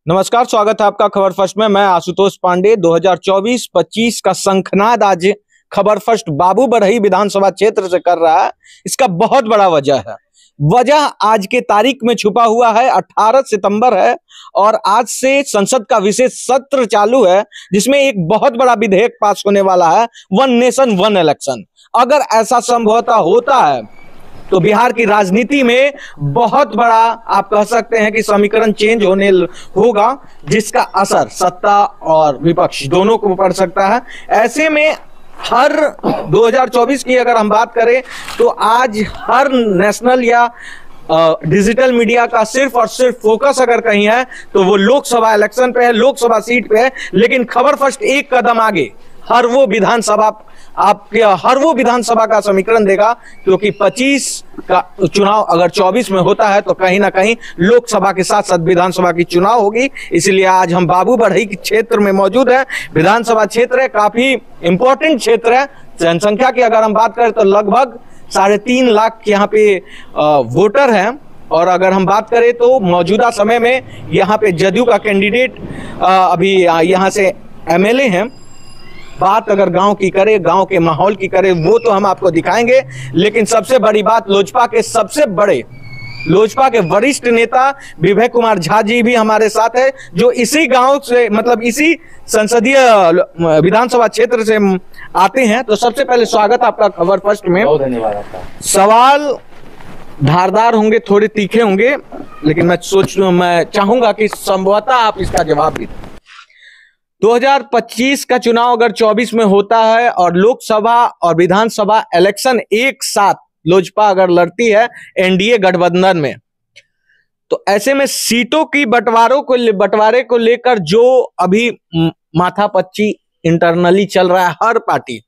नमस्कार, स्वागत है आपका खबर फर्स्ट में। मैं आशुतोष पांडे। 2024-25 का शंखनाद आज खबर फर्स्ट बाबू बरही विधानसभा क्षेत्र से कर रहा है। इसका बहुत बड़ा वजह है। वजह आज के तारीख में छुपा हुआ है। 18 सितंबर है और आज से संसद का विशेष सत्र चालू है, जिसमें एक बहुत बड़ा विधेयक पास होने वाला है, वन नेशन वन इलेक्शन। अगर ऐसा संभवतः होता है तो बिहार की राजनीति में बहुत बड़ा आप कह सकते हैं कि समीकरण चेंज होने होगा, जिसका असर सत्ता और विपक्ष दोनों को पड़ सकता है। ऐसे में हर 2024 की अगर हम बात करें तो आज हर नेशनल या डिजिटल मीडिया का सिर्फ और सिर्फ फोकस अगर कहीं है तो वो लोकसभा इलेक्शन पे है, लोकसभा सीट पे है। लेकिन खबर फर्स्ट एक कदम आगे हर वो विधानसभा का समीकरण देगा, क्योंकि 25 का चुनाव अगर 24 में होता है तो कहीं ना कहीं लोकसभा के साथ साथ विधानसभा की चुनाव होगी। इसलिए आज हम बाबू बरही के क्षेत्र में मौजूद है। विधानसभा क्षेत्र है, काफी इंपॉर्टेंट क्षेत्र है। जनसंख्या की अगर हम बात करें तो लगभग 3.5 लाख यहाँ पे वोटर हैं। और अगर हम बात करें तो मौजूदा समय में यहाँ पे जदयू का कैंडिडेट अभी यहाँ से एमएलए हैं। बात अगर गांव की करें, गांव के माहौल की करें, वो तो हम आपको दिखाएंगे। लेकिन सबसे बड़ी बात, लोजपा के वरिष्ठ नेता विभय कुमार झा जी भी हमारे साथ है, जो इसी गांव से मतलब इसी संसदीय विधानसभा क्षेत्र से आते हैं। तो सबसे पहले स्वागत आपका खबर फर्स्ट में। बहुत धन्यवाद आपका। सवाल धारदार होंगे, थोड़े तीखे होंगे, लेकिन मैं चाहूंगा कि संभवतः आप इसका जवाब भी। 2025 का चुनाव अगर 24 में होता है और लोकसभा और विधानसभा इलेक्शन एक साथ लोजपा अगर लड़ती है एनडीए गठबंधन में, तो ऐसे में सीटों की बंटवारे को लेकर जो अभी माथापच्ची इंटरनली चल रहा है हर पार्टी,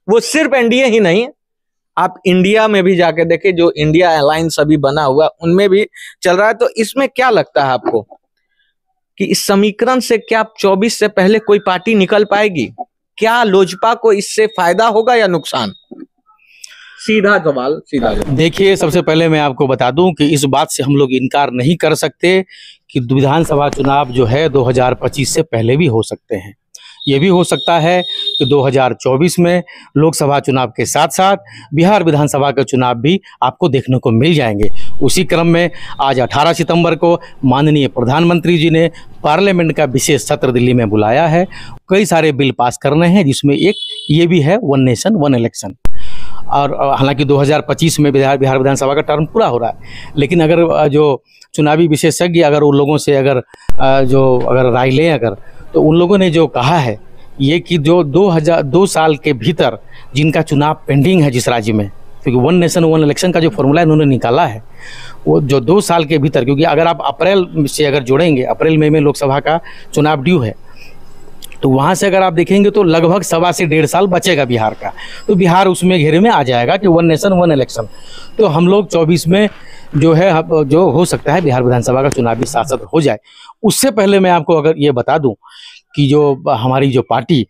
वो सिर्फ एनडीए ही नहीं, आप इंडिया में भी जाके देखें, जो इंडिया अलायंस अभी बना हुआ उनमें भी चल रहा है। तो इसमें क्या लगता है आपको कि इस समीकरण से क्या 24 से पहले कोई पार्टी निकल पाएगी? क्या लोजपा को इससे फायदा होगा या नुकसान? सीधा जवाब। देखिए, सबसे पहले मैं आपको बता दूं कि इस बात से हम लोग इनकार नहीं कर सकते कि विधानसभा चुनाव जो है 2025 से पहले भी हो सकते हैं। ये भी हो सकता है कि 2024 में लोकसभा चुनाव के साथ साथ बिहार विधानसभा के चुनाव भी आपको देखने को मिल जाएंगे। उसी क्रम में आज 18 सितंबर को माननीय प्रधानमंत्री जी ने पार्लियामेंट का विशेष सत्र दिल्ली में बुलाया है। कई सारे बिल पास करने हैं, जिसमें एक ये भी है वन नेशन वन इलेक्शन। और हालांकि 2025 में बिहार विधानसभा का टर्म पूरा हो रहा है, लेकिन अगर जो चुनावी विशेषज्ञ अगर उन लोगों से अगर राय लें तो उन लोगों ने जो कहा है ये कि जो 2 साल के भीतर जिनका चुनाव पेंडिंग है जिस राज्य में, क्योंकि वन नेशन वन इलेक्शन का जो फॉर्मूला इन्होंने निकाला है वो जो 2 साल के भीतर, क्योंकि अगर आप अप्रैल से अगर जोड़ेंगे, अप्रैल मई में लोकसभा का चुनाव ड्यू है, तो वहाँ से अगर आप देखेंगे तो लगभग 1.25 से 1.5 साल बचेगा बिहार का। तो बिहार उसमें घेरे में आ जाएगा कि वन नेशन वन इलेक्शन। तो हम लोग 24 में जो है जो हो सकता है बिहार विधानसभा का चुनाव भी साथ साथ हो जाए। उससे पहले मैं आपको अगर ये बता दूं कि जो हमारी जो पार्टी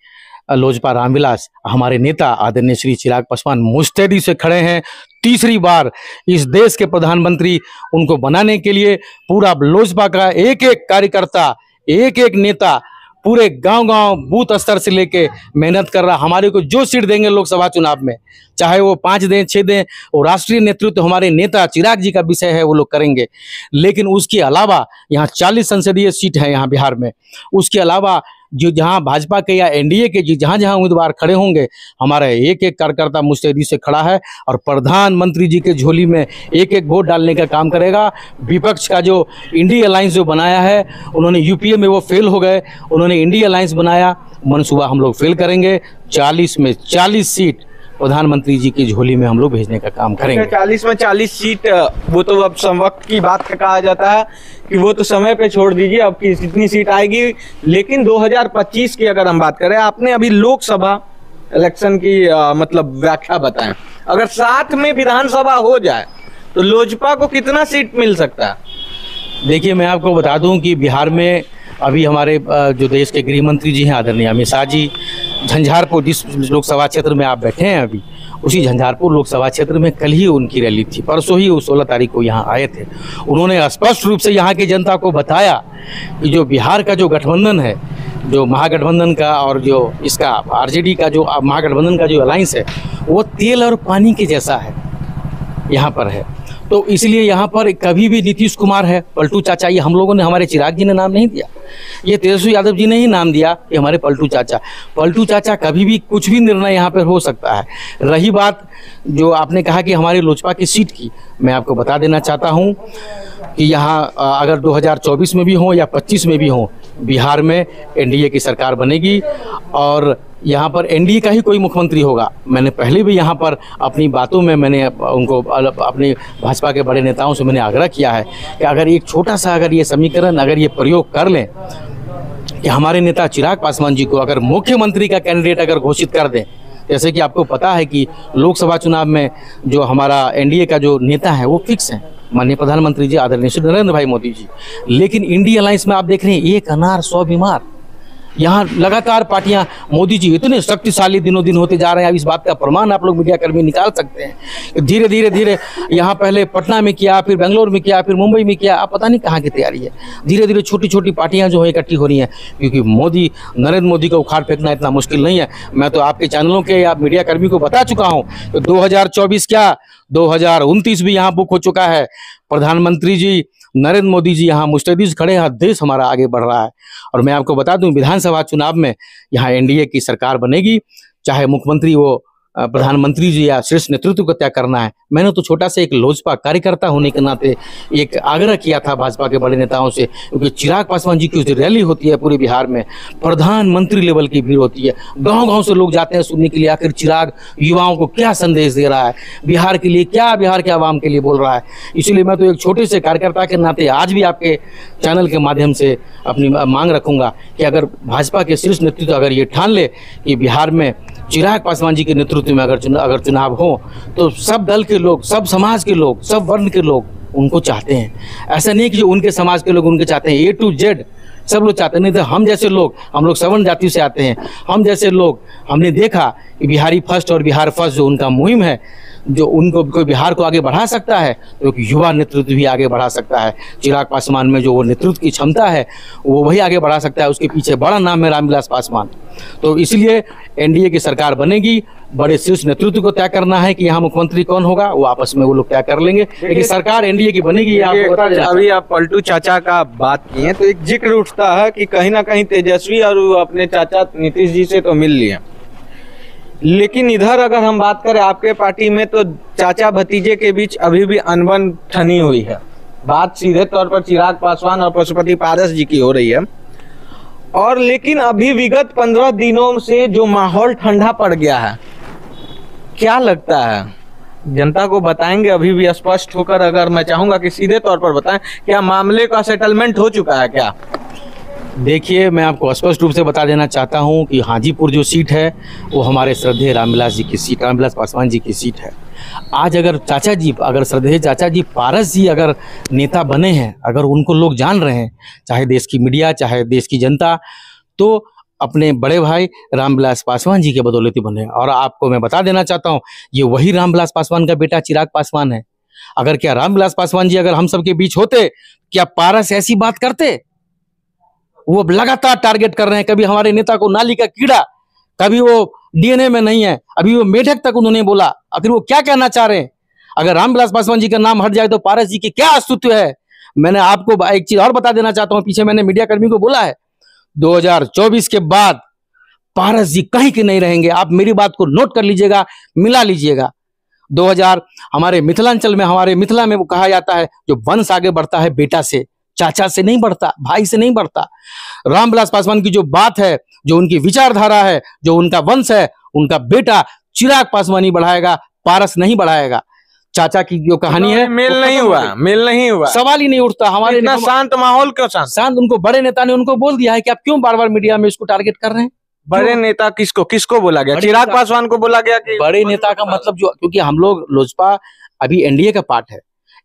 लोजपा रामविलास, हमारे नेता आदरणीय श्री चिराग पासवान मुस्तैदी से खड़े हैं। तीसरी बार इस देश के प्रधानमंत्री उनको बनाने के लिए पूरा लोजपा का एक एक कार्यकर्ता, एक एक नेता पूरे गांव-गांव बूथ स्तर से लेके मेहनत कर रहा। हमारे को जो सीट देंगे लोकसभा चुनाव में, चाहे वो 5 दें 6 दें, और राष्ट्रीय नेतृत्व हमारे नेता चिराग जी का विषय है, वो लोग करेंगे। लेकिन उसके अलावा यहाँ 40 संसदीय सीट है यहाँ बिहार में। उसके अलावा जो जहाँ भाजपा के या एनडीए के जहाँ जहाँ उम्मीदवार खड़े होंगे, हमारा एक एक कार्यकर्ता मुस्तैदी से खड़ा है और प्रधानमंत्री जी के झोली में एक एक वोट डालने का काम करेगा। विपक्ष का जो इंडिया अलायंस जो बनाया है, उन्होंने यूपीए में वो फेल हो गए, उन्होंने इंडिया अलायंस बनाया, मनसूबा हम लोग फेल करेंगे। 40 में 40 सीट प्रधानमंत्री जी की झोली में हम लोग भेजने का काम करेंगे। 40 में 40 सीट, वो तो अब वक्त की बात का कहा जाता है कि वो तो समय पे छोड़ दीजिए, अब कितनी सीट आएगी। लेकिन 2025 की अगर हम बात करें, आपने अभी लोकसभा इलेक्शन की मतलब व्याख्या बताएं, अगर साथ में विधानसभा हो जाए तो लोजपा को कितना सीट मिल सकता है? देखिए, मैं आपको बता दूं कि बिहार में अभी हमारे जो देश के गृह मंत्री जी हैं आदरणीय अमित शाह जी, झंझारपुर जिस लोकसभा क्षेत्र में आप बैठे हैं अभी, उसी झंझारपुर लोकसभा क्षेत्र में कल ही उनकी रैली थी, परसों ही 16 तारीख को यहाँ आए थे। उन्होंने स्पष्ट रूप से यहाँ की जनता को बताया कि जो बिहार का जो गठबंधन है, जो महागठबंधन का और जो इसका आरजेडी का जो महागठबंधन का जो अलायंस है, वो तेल और पानी के जैसा है, यहाँ पर है। तो इसलिए यहाँ पर कभी भी नीतीश कुमार है, पलटू चाचा, ये हम लोगों ने, हमारे चिराग जी ने नाम नहीं दिया, ये तेजस्वी यादव जी ने ही नाम दिया कि हमारे पलटू चाचा कभी भी कुछ भी निर्णय यहाँ पर हो सकता है। रही बात जो आपने कहा कि हमारी लोजपा की सीट की, मैं आपको बता देना चाहता हूँ कि यहाँ अगर 2024 में भी हो या 25 में भी हो, बिहार में एनडीए की सरकार बनेगी और यहाँ पर एनडीए का ही कोई मुख्यमंत्री होगा। मैंने पहले भी यहाँ पर अपनी बातों में मैंने उनको, अपने भाजपा के बड़े नेताओं से मैंने आग्रह किया है कि अगर एक छोटा सा अगर ये समीकरण, अगर ये प्रयोग कर लें कि हमारे नेता चिराग पासवान जी को अगर मुख्यमंत्री का कैंडिडेट अगर घोषित कर दें, जैसे कि आपको पता है कि लोकसभा चुनाव में जो हमारा एनडीए का जो नेता है वो फिक्स है, माननीय प्रधानमंत्री जी आदरणीय श्री नरेंद्र भाई मोदी जी। लेकिन इंडिया अलायंस में आप देख रहे हैं, एक अनार 100 बीमार। यहाँ लगातार पार्टियां, मोदी जी इतने शक्तिशाली दिनों दिन होते जा रहे हैं। अब इस बात का प्रमाण आप लोग मीडिया कर्मी निकाल सकते हैं। धीरे धीरे यहाँ पहले पटना में किया, फिर बेंगलोर में किया, फिर मुंबई में किया, अब पता नहीं कहाँ की तैयारी है। धीरे धीरे छोटी छोटी पार्टियां जो है इकट्ठी हो रही हैं, क्योंकि नरेंद्र मोदी को उखाड़ फेंकना इतना मुश्किल नहीं है। मैं तो आपके चैनलों के या मीडिया कर्मी को बता चुका हूँ तो 2024 क्या 2029 भी यहाँ बुक हो चुका है। प्रधानमंत्री जी नरेंद्र मोदी जी यहाँ मुस्तैद खड़े हैं, देश हमारा आगे बढ़ रहा है। और मैं आपको बता दूं, विधानसभा चुनाव में यहाँ एनडीए की सरकार बनेगी, चाहे मुख्यमंत्री वो प्रधानमंत्री जी या शीर्ष नेतृत्व को तय करना है। मैंने तो छोटा सा एक लोजपा कार्यकर्ता होने के नाते एक आग्रह किया था भाजपा के बड़े नेताओं से, क्योंकि चिराग पासवान जी की जो रैली होती है पूरे बिहार में, प्रधानमंत्री लेवल की भीड़ होती है, गांव-गांव से लोग जाते हैं सुनने के लिए आखिर चिराग युवाओं को क्या संदेश दे रहा है, बिहार के लिए क्या, बिहार के आवाम के लिए बोल रहा है। इसलिए मैं तो एक छोटे से कार्यकर्ता के नाते आज भी आपके चैनल के माध्यम से अपनी मांग रखूंगा कि अगर भाजपा के शीर्ष नेतृत्व अगर ये ठान ले कि बिहार में चिराग पासवान जी के नेतृत्व में अगर चुनाव हो तो सब दल के लोग, सब समाज के लोग, सब वर्ण के लोग उनको चाहते हैं। ऐसा नहीं कि जो उनके समाज के लोग उनके चाहते हैं, A to Z सब लोग चाहते हैं। नहीं तो हम जैसे लोग, हम लोग सवर्ण जाति से आते हैं, हम जैसे लोग हमने देखा कि बिहारी फर्स्ट और बिहार फर्स्ट जो उनका मुहिम है, जो उनको कोई बिहार को आगे बढ़ा सकता है तो युवा नेतृत्व भी आगे बढ़ा सकता है। चिराग पासवान में जो वो नेतृत्व की क्षमता है वो वही आगे बढ़ा सकता है। उसके पीछे बड़ा नाम है रामविलास पासवान। तो इसलिए एनडीए की सरकार बनेगी, बड़े शीर्ष नेतृत्व को तय करना है कि यहाँ मुख्यमंत्री कौन होगा, वो आपस में वो लोग तय कर लेंगे, लेकिन सरकार एनडीए की बनेगी। अभी आप पलटू चाचा का बात किए तो एक जिक्र उठता है कि कहीं ना कहीं तेजस्वी और अपने चाचा नीतीश जी से तो मिल लिए, लेकिन इधर अगर हम बात करें आपके पार्टी में तो चाचा भतीजे के बीच अभी भी अनबन ठनी हुई है। बात सीधे तौर पर चिराग पासवान और पशुपति पारस जी की हो रही है। और लेकिन अभी विगत 15 दिनों से जो माहौल ठंडा पड़ गया है, क्या लगता है जनता को बताएंगे अभी भी स्पष्ट होकर? अगर मैं चाहूंगा कि सीधे तौर पर बताएं, क्या मामले का सेटलमेंट हो चुका है क्या? देखिए, मैं आपको स्पष्ट रूप से बता देना चाहता हूं कि हाजीपुर जो सीट है वो हमारे श्रद्धेय रामविलास जी की सीट, रामविलास पासवान जी की सीट है। आज अगर चाचा जी, अगर श्रद्धेय चाचा जी पारस जी अगर नेता बने हैं, अगर उनको लोग जान रहे हैं, चाहे देश की मीडिया, चाहे देश की जनता, तो अपने बड़े भाई रामविलास पासवान जी के बदौलत ही बने। और आपको मैं बता देना चाहता हूँ, ये वही रामविलास पासवान का बेटा चिराग पासवान है। अगर क्या रामविलास पासवान जी अगर हम सबके बीच होते, क्या पारस ऐसी बात करते? वो लगातार टारगेट कर रहे हैं, कभी हमारे नेता को नाली का कीड़ा, कभी वो डीएनए में नहीं है, अभी वो मेढक तक उन्होंने बोला। आखिर वो क्या कहना चाह रहे हैं? अगर रामविलास पासवान जी का नाम हट जाए तो पारस जी की क्या अस्तित्व है? मैंने आपको एक चीज और बता देना चाहता हूं, पीछे मैंने मीडिया कर्मी को बोला है, 2024 के बाद पारस जी कहीं के नहीं रहेंगे। आप मेरी बात को नोट कर लीजिएगा, मिला लीजिएगा। 2000 हमारे मिथिलांचल में, हमारे मिथिला में वो कहा जाता है, जो वंश आगे बढ़ता है बेटा से, चाचा से नहीं बढ़ता, भाई से नहीं बढ़ता। रामविलास पासवान की जो बात है, जो उनकी विचारधारा है, जो उनका वंश है, उनका बेटा चिराग पासवान ही बढ़ाएगा, पारस नहीं बढ़ाएगा। चाचा की जो कहानी है, मेल नहीं हुआ, सवाल ही नहीं उठता। हमारे इतना शांत माहौल क्यों? शांत उनको बड़े नेता ने उनको बोल दिया है कि आप क्यों बार बार मीडिया में इसको टारगेट कर रहे हैं। बड़े नेता किसको बोला गया? चिराग पासवान को बोला गया कि बड़े नेता का मतलब जो, क्योंकि हम लोग लोजपा अभी एनडीए का पार्ट है।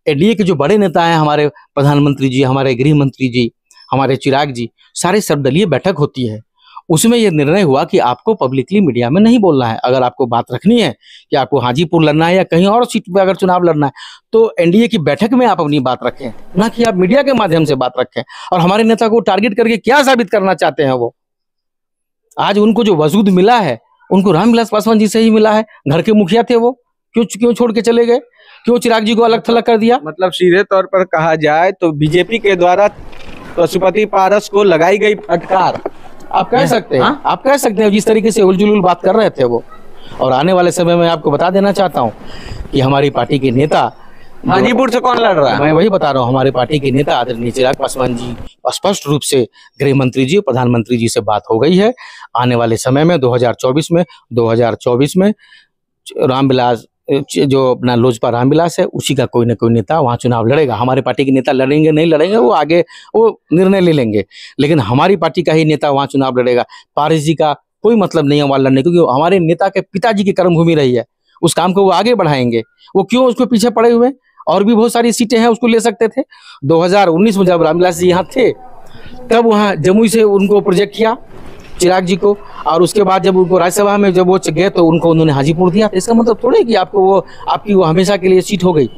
एनडीए के जो बड़े नेता हैं, हमारे प्रधानमंत्री जी, हमारे गृह मंत्री जी, हमारे चिराग जी, सारे सर्वदलीय बैठक होती है। उसमें यह निर्णय हुआ कि आपको पब्लिकली मीडिया में नहीं बोलना है। अगर आपको बात रखनी है कि आपको हाजीपुर लड़ना है या कहीं और सीट पे अगर चुनाव लड़ना है तो एनडीए की बैठक में आप अपनी बात रखें, ना कि आप मीडिया के माध्यम से बात रखें। और हमारे नेता को टारगेट करके क्या साबित करना चाहते हैं वो? आज उनको जो वजूद मिला है उनको रामविलास पासवान जी से ही मिला है। घर के मुखिया थे वो, क्यों छोड़ के चले गए? क्यों चिराग जी को अलग थलग कर दिया? मतलब सीधे तौर पर कहा जाए तो बीजेपी के द्वारा पशुपति पारस को लगाई गई फटकार आप कह सकते हैं। आप कह सकते हैं जिस तरीके से उलझुल बात कर रहे थे वो। और आने वाले समय में आपको बता देना चाहता हूं कि हमारी पार्टी के नेता, हाजीपुर से कौन लड़ रहा है? मैं वही बता रहा हूं, हमारे पार्टी के नेता आदरणीय चिराग पासवान जी स्पष्ट रूप से गृह मंत्री जी और प्रधानमंत्री जी से बात हो गई है। आने वाले समय में 2024 में रामविलास, जो अपना लोजपा रामविलास है, उसी का कोई ना कोई नेता वहाँ चुनाव लड़ेगा। हमारे पार्टी के नेता लड़ेंगे नहीं लड़ेंगे वो आगे वो निर्णय ले लेंगे, लेकिन हमारी पार्टी का ही नेता वहाँ चुनाव लड़ेगा। पारस जी का कोई मतलब नहीं है वहाँ लड़ने, क्योंकि हमारे नेता के पिताजी की कर्मभूमि रही है, उस काम को वो आगे बढ़ाएंगे। वो क्यों उसको पीछे पड़े हुए? और भी बहुत सारी सीटें हैं, उसको ले सकते थे। 2019 में जब रामविलास जी यहाँ थे तब वहाँ जमुई से उनको प्रोजेक्ट किया चिराग जी को, और उसके बाद जब उनको राज्यसभा में जब वो गए तो उनको उन्होंने हाजीपुर दिया। इसका मतलब थोड़े कि आपकी वो हमेशा के लिए सीट हो गई।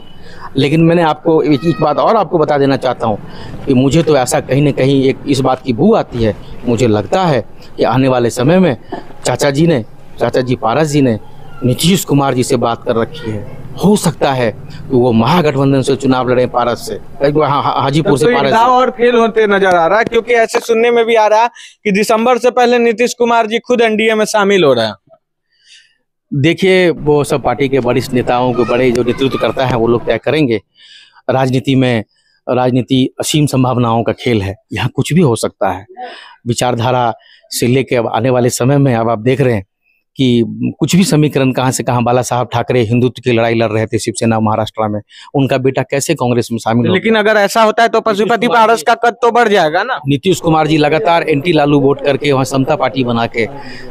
लेकिन मैंने आपको एक बात और आपको बता देना चाहता हूँ कि मुझे तो ऐसा कहीं ना कहीं एक इस बात की बू आती है। मुझे लगता है कि आने वाले समय में चाचा जी पारस जी ने नीतीश कुमार जी से बात कर रखी है। हो सकता है कि वो महागठबंधन से चुनाव लड़े पारस से, हाजीपुर से पारस। और फेल होते नजर आ रहा है, क्योंकि ऐसे सुनने में भी आ रहा है कि दिसंबर से पहले नीतीश कुमार जी खुद एनडीए में शामिल हो रहे हैं। देखिए, वो सब पार्टी के वरिष्ठ नेताओं के बड़े जो नेतृत्व करता है वो लोग तय करेंगे। राजनीति असीम संभावनाओं का खेल है, यहाँ कुछ भी हो सकता है। विचारधारा से लेके अब आने वाले समय में अब आप देख रहे हैं कि कुछ भी समीकरण कहाँ से कहाँ। बाला साहब ठाकरे हिंदुत्व की लड़ाई लड़ रहे थे शिवसेना महाराष्ट्र में, उनका बेटा कैसे कांग्रेस में शामिल हो? लेकिन अगर ऐसा होता है तो पशुपति पारस का कद तो बढ़ जाएगा ना। नीतीश कुमार जी लगातार एंटी लालू वोट करके वहाँ समता पार्टी बना के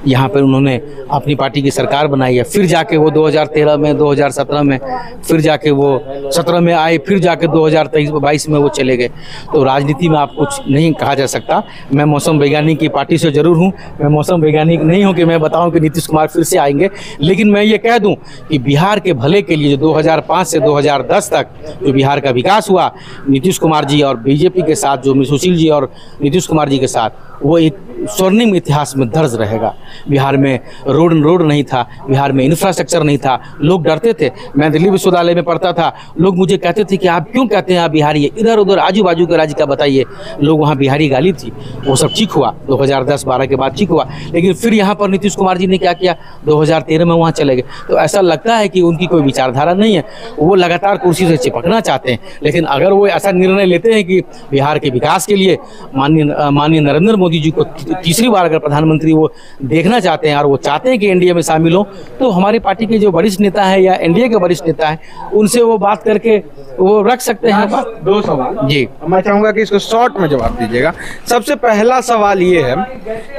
यहाँ पर उन्होंने अपनी पार्टी की सरकार बनाई है। फिर जाके वो 2013 में, 2017 में, फिर जाके वो 17 में आए, फिर जाके 2023-22 में वो चले गए। तो राजनीति में आप कुछ नहीं कहा जा सकता। मैं मौसम वैज्ञानिक की पार्टी से जरूर हूँ, मैं मौसम वैज्ञानिक नहीं हूँ कि मैं बताऊँ कि नीतीश फिर से आएंगे। लेकिन मैं ये कह दूं कि बिहार के भले के लिए जो 2005 से 2010 तक जो बिहार का विकास हुआ, नीतीश कुमार जी और बीजेपी के साथ, जो सुशील जी और नीतीश कुमार जी के साथ, वो एक स्वर्णिम इतिहास में दर्ज रहेगा। बिहार में रोड नहीं था, बिहार में इंफ्रास्ट्रक्चर नहीं था, लोग डरते थे। मैं दिल्ली विश्वविद्यालय में पढ़ता था, लोग मुझे कहते थे कि आप क्यों कहते हैं आप बिहारी है, इधर उधर आजू बाजू के राज्य का बताइए। लोग वहाँ बिहारी गाली थी, वो सब ठीक हुआ 2010-12 के बाद ठीक हुआ। लेकिन फिर यहाँ पर नीतीश कुमार जी ने क्या किया, 2013 में वहाँ चले गए। तो ऐसा लगता है कि उनकी कोई विचारधारा नहीं है, वो लगातार कुर्सी से चिपकना चाहते हैं। लेकिन अगर वो ऐसा निर्णय लेते हैं कि बिहार के विकास के लिए माननीय नरेंद्र मोदी जी को तीसरी बार अगर प्रधानमंत्री वो देखना चाहते हैं और वो चाहते हैं कि एनडीए में शामिल हो, तो हमारी पार्टी के जो वरिष्ठ नेता हैं या एनडीए के वरिष्ठ नेता हैं उनसे वो बात करके वो रख सकते हैं। 2 सवाल जी, मैं चाहूंगा कि इसको शॉर्ट में जवाब दीजिएगा। सबसे पहला सवाल ये है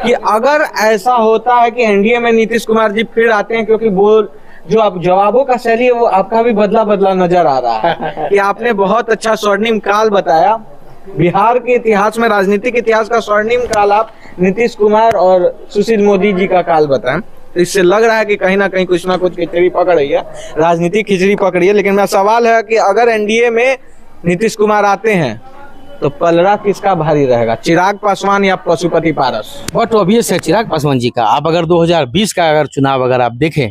कि अगर ऐसा होता है कि एनडीए में नीतीश कुमार जी फिर आते हैं, क्योंकि वो जो आप जवाबों का शैली है वो आपका भी बदला नजर आ रहा है कि आपने बहुत अच्छा स्वर्णिम काल बताया, बिहार के इतिहास में, राजनीतिक इतिहास का स्वर्णिम काल आप नीतीश कुमार और सुशील मोदी जी का काल बताएं। तो इससे लग रहा है कि कहीं ना कहीं कुछ ना कुछ खिचड़ी पकड़ रही है, राजनीतिक खिचड़ी पकड़ी है। लेकिन मेरा सवाल है कि अगर एनडीए में नीतीश कुमार आते हैं तो पलड़ा किसका भारी रहेगा, चिराग पासवान या पशुपति पारस? बहुत ऑब्वियस है चिराग पासवान जी का। आप अगर 2020 का अगर चुनाव अगर आप देखें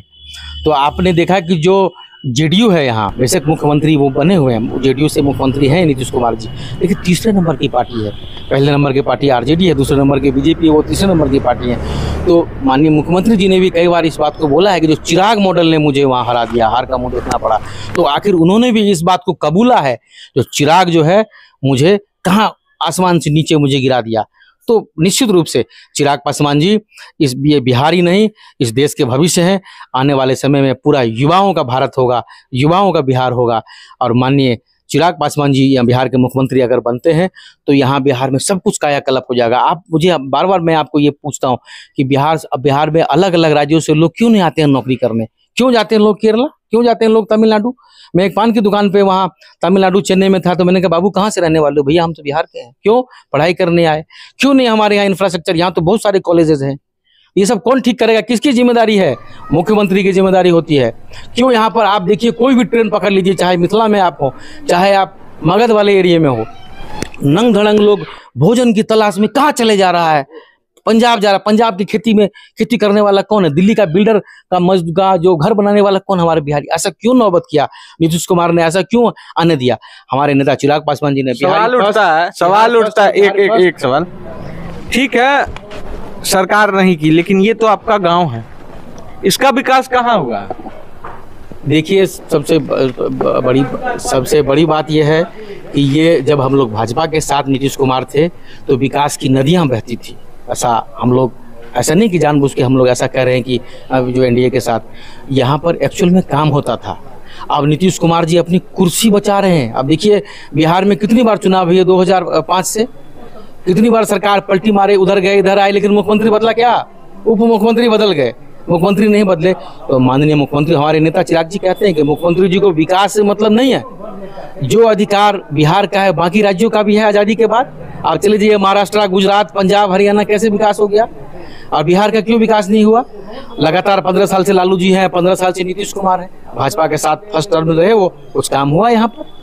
तो आपने देखा कि जो जेडीयू है यहाँ, बेशक मुख्यमंत्री वो बने हुए हैं, जेडीयू से मुख्यमंत्री हैं नीतीश कुमार जी, लेकिन तीसरे नंबर की पार्टी है। पहले नंबर की पार्टी आरजेडी है, दूसरे नंबर की बीजेपी है, वो तीसरे नंबर की पार्टी है। तो माननीय मुख्यमंत्री जी ने भी कई बार इस बात को बोला है कि जो चिराग मॉडल ने मुझे वहाँ हरा दिया, हार का मुंह देखना पड़ा। तो आखिर उन्होंने भी इस बात को कबूला है, जो चिराग जो है मुझे कहाँ आसमान से नीचे मुझे गिरा दिया। तो निश्चित रूप से चिराग पासवान जी ये बिहारी नहीं, इस देश के भविष्य हैं। आने वाले समय में पूरा युवाओं का भारत होगा, युवाओं का बिहार होगा। और माननीय चिराग पासवान जी यहाँ बिहार के मुख्यमंत्री अगर बनते हैं तो यहाँ बिहार में सब कुछ कायाकल्प हो जाएगा। आप मुझे बार बार मैं आपको ये पूछता हूँ कि बिहार में अलग अलग राज्यों से लोग क्यों नहीं आते हैं नौकरी करने? क्यों जाते हैं लोग केरला? क्यों जाते हैं लोग तमिलनाडु? मैं एक पान की दुकान पे वहाँ तमिलनाडु चेन्नई में था, तो मैंने कहा बाबू कहाँ से रहने वाले हो? भैया हम तो बिहार के हैं। क्यों? पढ़ाई करने आए। क्यों नहीं हमारे यहाँ इंफ्रास्ट्रक्चर? यहाँ तो बहुत सारे कॉलेजेस हैं। ये सब कौन ठीक करेगा? किसकी जिम्मेदारी है? मुख्यमंत्री की जिम्मेदारी होती है। क्यों यहाँ पर आप देखिए, कोई भी ट्रेन पकड़ लीजिए, चाहे मिथिला में आप हो, चाहे आप मगध वाले एरिया में हो, नंग धड़ंग लोग भोजन की तलाश में कहाँ चले जा रहा है? पंजाब जा रहा है। पंजाब की खेती करने वाला कौन है? दिल्ली का बिल्डर का मजदूर का जो घर बनाने वाला कौन? हमारे बिहारी। ऐसा क्यों नौबत किया नीतीश कुमार ने? ऐसा क्यों आने दिया? हमारे नेता चिराग पासवान जी ने सवाल उठता है एक सवाल। ठीक है, सरकार नहीं की, लेकिन ये तो आपका गांव है, इसका विकास कहाँ हुआ? देखिए, सबसे बड़ी बात यह है कि ये जब हम लोग भाजपा के साथ नीतीश कुमार थे तो विकास की नदियां बहती थी। ऐसा नहीं कि जानबूझ के हम लोग ऐसा कह रहे हैं कि अब जो एनडीए के साथ, यहाँ पर एक्चुअल में काम होता था। अब नीतीश कुमार जी अपनी कुर्सी बचा रहे हैं। अब देखिए, बिहार में कितनी बार चुनाव हुए 2005 से, कितनी बार सरकार पलटी मारे, उधर गए इधर आए, लेकिन मुख्यमंत्री बदला क्या? उप मुख्यमंत्री बदल गए, मुख्यमंत्री नहीं बदले। तो माननीय मुख्यमंत्री हमारे नेता चिराग जी कहते हैं कि मुख्यमंत्री जी को विकास से मतलब नहीं है। जो अधिकार बिहार का है बाकी राज्यों का भी है आज़ादी के बाद। आप चले जाइए महाराष्ट्र, गुजरात, पंजाब, हरियाणा, कैसे विकास हो गया? और बिहार का क्यों विकास नहीं हुआ? लगातार 15 साल से लालू जी हैं, 15 साल से नीतीश कुमार है, भाजपा के साथ फर्स्ट टर्म में रहे, वो कुछ काम हुआ यहाँ पर?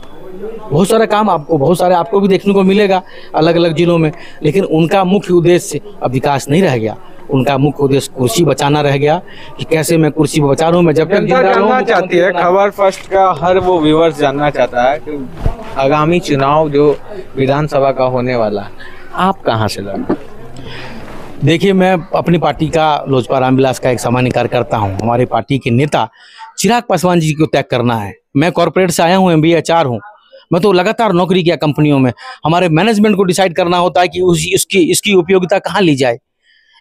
बहुत सारा काम आपको भी देखने को मिलेगा अलग अलग जिलों में, लेकिन उनका मुख्य उद्देश्य अब विकास नहीं रह गया। उनका मुख्य उद्देश्य कुर्सी बचाना रह गया कि कैसे मैं कुर्सी बचा रहा हूँ। मैं जब तक जानना चाहती है, खबर फर्स्ट का हर वो व्यूअर्स जानना चाहता है कि आगामी चुनाव जो विधानसभा का होने वाला, आप कहाँ से लड़? देखिए, मैं अपनी पार्टी का, लोजपा रामविलास का एक सामान्य कार्यकर्ता हूँ। हमारी पार्टी के नेता चिराग पासवान जी को त्याग करना है। मैं कॉर्पोरेट से आया हूँ, MBA HR हूँ। मैं तो लगातार नौकरी किया कंपनियों में। हमारे मैनेजमेंट को डिसाइड करना होता है कि इसकी उपयोगिता कहाँ ली जाए,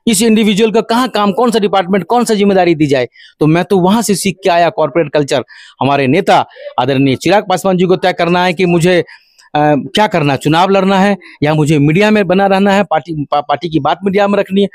इस इंडिविजुअल का कहाँ काम, कौन सा डिपार्टमेंट, कौन सा जिम्मेदारी दी जाए। तो मैं तो वहां से सीख के आया कॉर्पोरेट कल्चर। हमारे नेता आदरणीय चिराग पासवान जी को तय करना है कि मुझे क्या करना, चुनाव लड़ना है या मुझे मीडिया में बना रहना है, पार्टी की बात मीडिया में रखनी है।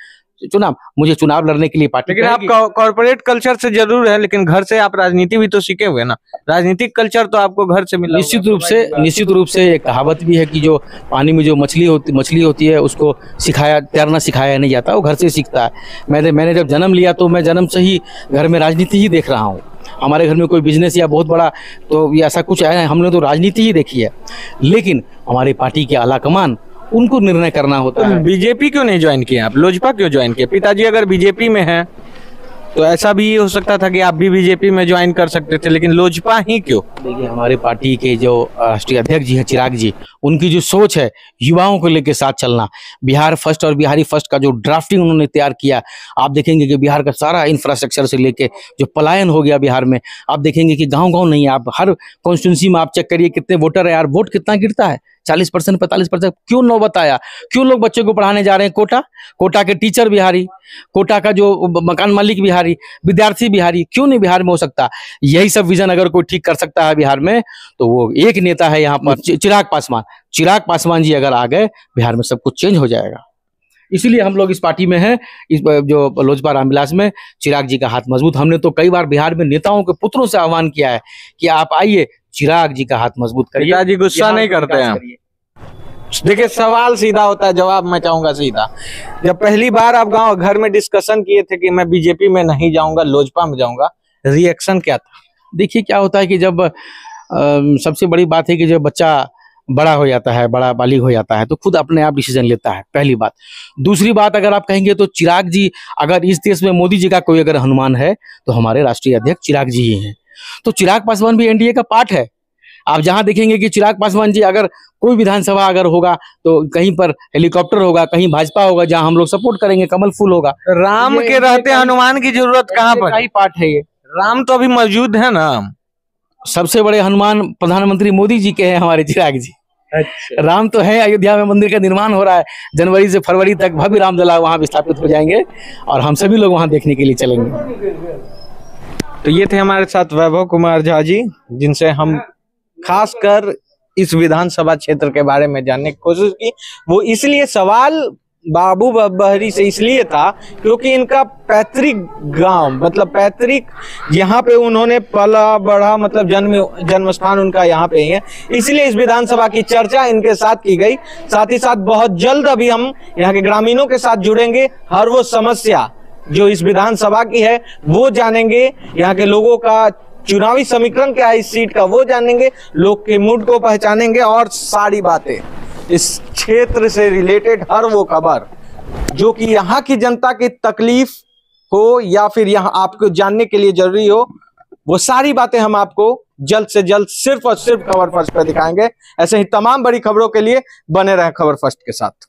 मुझे चुनाव लड़ने के लिए पार्टी। लेकिन आप कॉर्पोरेट कल्चर से जरूर है, लेकिन घर से आप राजनीति भी तो सीखे हुए ना, राजनीतिक कल्चर तो आपको घर से मिला। निश्चित रूप से एक कहावत भी है कि जो पानी में जो मछली होती है उसको तैरना सिखाया नहीं जाता, वो घर से सीखता है। मैंने जब जन्म लिया तो मैं जन्म से ही घर में राजनीति ही देख रहा हूँ। हमारे घर में कोई बिजनेस या बहुत बड़ा तो ऐसा कुछ है, हमने तो राजनीति ही देखी है। लेकिन हमारी पार्टी के आलाकमान, उनको निर्णय करना होता है। बीजेपी क्यों नहीं ज्वाइन किया आप? लोजपा क्यों ज्वाइन किया? पिताजी अगर बीजेपी में हैं तो ऐसा भी हो सकता था कि आप भी बीजेपी में ज्वाइन कर सकते थे, लेकिन लोजपा ही क्यों? देखिए, हमारे पार्टी के जो राष्ट्रीय अध्यक्ष जी हैं चिराग जी, उनकी जो सोच है युवाओं को लेकर साथ चलना, बिहार फर्स्ट और बिहारी फर्स्ट का जो ड्राफ्टिंग उन्होंने तैयार किया, आप देखेंगे कि बिहार का सारा इंफ्रास्ट्रक्चर से लेके जो पलायन हो गया बिहार में, आप देखेंगे कि गाँव नहीं, आप हर कॉन्स्टिट्यूंसी में आप चेक करिए कितने वोटर है यार, वोट कितना गिरता है, 40%, 45%। क्यों नौबत आया? क्यों लोग बच्चों को पढ़ाने जा रहे हैं? कोटा के टीचर बिहारी, कोटा का जो मकान मालिक बिहारी, विद्यार्थी बिहारी, क्यों नहीं बिहार में हो सकता? यही सब विजन अगर कोई ठीक कर सकता है बिहार में, तो वो एक नेता है यहाँ पर, चिराग पासवान जी अगर आ गए, बिहार में सब कुछ चेंज हो जाएगा। इसीलिए हम लोग इस पार्टी में हैं, इस जो लोजपा रामविलास में चिराग जी का हाथ मजबूत। हमने तो कई बार बिहार में नेताओं के पुत्रों से आह्वान किया है कि आप आइए, चिराग जी का हाथ मजबूत करिए। पिताजी गुस्सा नहीं करते हैं? देखिए, सवाल सीधा होता है, जवाब मैं चाहूंगा सीधा। जब पहली बार आप घर में डिस्कशन किए थे कि मैं बीजेपी में नहीं जाऊंगा, लोजपा में जाऊंगा, रिएक्शन क्या था? देखिए, क्या होता है कि जब सबसे बड़ी बात है कि जब बच्चा बड़ा हो जाता है, बड़ा बालिग हो जाता है, तो खुद अपने आप डिसीजन लेता है, पहली बात। दूसरी बात, अगर आप कहेंगे तो चिराग जी, अगर इस देश में मोदी जी का कोई अगर हनुमान है तो हमारे राष्ट्रीय अध्यक्ष चिराग जी ही हैं। तो चिराग पासवान भी एनडीए का पार्ट है। आप जहां देखेंगे कि चिराग पासवान जी, अगर कोई विधानसभा अगर होगा तो कहीं पर हेलीकॉप्टर होगा, कहीं भाजपा होगा, जहां हम लोग सपोर्ट करेंगे, कमल फूल होगा। राम के रहते हनुमान की जरूरत कहाँ पर? ही पार्ट है ये। राम तो अभी मौजूद है ना। सबसे बड़े हनुमान प्रधानमंत्री मोदी जी के हैं हमारे चिराग जी। अच्छा। राम तो है, अयोध्या में मंदिर का निर्माण हो रहा है, जनवरी से फरवरी तक भव्य रामलला वहां विस्थापित हो जाएंगे और हम सभी लोग वहां देखने के लिए चलेंगे। तो ये थे हमारे साथ वैभव कुमार झा जी, जिनसे हम खासकर इस विधानसभा क्षेत्र के बारे में जानने की कोशिश की। वो इसलिए सवाल बाबू बहरी से इसलिए था क्योंकि इनका पैतृक गांव, मतलब पैतृक, यहाँ पे उन्होंने पला बढ़ा, मतलब जन्म स्थान उनका यहाँ पे ही है, इसलिए इस विधानसभा की चर्चा इनके साथ की गई। साथ ही साथ बहुत जल्द अभी हम यहाँ के ग्रामीणों के साथ जुड़ेंगे, हर वो समस्या जो इस विधानसभा की है वो जानेंगे, यहाँ के लोगों का चुनावी समीकरण क्या है इस सीट का वो जानेंगे, लोग के मूड को पहचानेंगे और सारी बातें इस क्षेत्र से रिलेटेड, हर वो खबर जो कि यहाँ की जनता की तकलीफ हो या फिर यहाँ आपको जानने के लिए जरूरी हो, वो सारी बातें हम आपको जल्द से जल्द सिर्फ और सिर्फ खबर फर्स्ट पे दिखाएंगे। ऐसे ही तमाम बड़ी खबरों के लिए बने रहें खबर फर्स्ट के साथ।